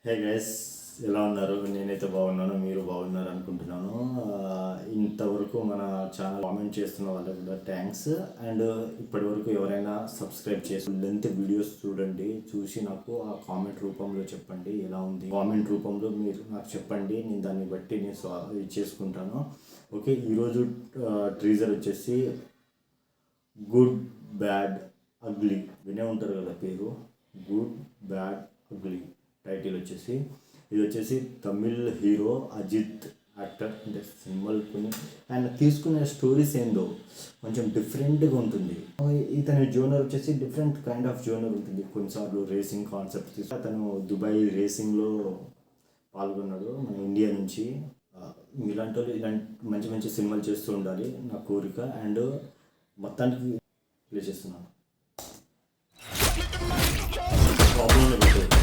Hey guys, ఎలా ఉన్నారు? నేనైతే బాగున్నాను, మీరు బాగున్నారు అనుకుంటున్నాను. ఇంతవరకు మన ఛానల్ కామెంట్ చేస్తున్న వాళ్ళకి కూడా థ్యాంక్స్. అండ్ ఇప్పటి వరకు ఎవరైనా సబ్స్క్రైబ్ చేసి లెంత్ వీడియోస్ చూడండి, చూసి నాకు ఆ కామెంట్ రూపంలో చెప్పండి ఎలా ఉంది. కామెంట్ రూపంలో మీరు నాకు చెప్పండి, నేను దాన్ని బట్టి నేను చేసుకుంటాను. ఓకే, ఈరోజు ట్రీజర్ వచ్చేసి గుడ్ బ్యాడ్ అగ్లీ. వినే ఉంటారు కదా పేరు, గుడ్ బ్యాడ్ అగ్లీ. టైటిల్ వచ్చేసి ఇది వచ్చేసి తమిళ్ హీరో అజిత్ యాక్టర్, అంటే సినిమాలు కొన్ని ఆయన తీసుకునే స్టోరీస్ ఏందో కొంచెం డిఫరెంట్గా ఉంటుంది. ఇతని జోనర్ వచ్చేసి డిఫరెంట్ కైండ్ ఆఫ్ జోనర్ ఉంటుంది. కొన్నిసార్లు రేసింగ్ కాన్సెప్ట్ తీసుకు అతను దుబాయ్ రేసింగ్లో పాల్గొన్నాడు మన ఇండియా నుంచి. ఇలాంటి వాళ్ళు ఇలాంటి మంచి మంచి సినిమాలు చేస్తూ ఉండాలి నా కోరిక. అండ్ మొత్తానికి ప్లే చేస్తున్నాను. ప్రాబ్లం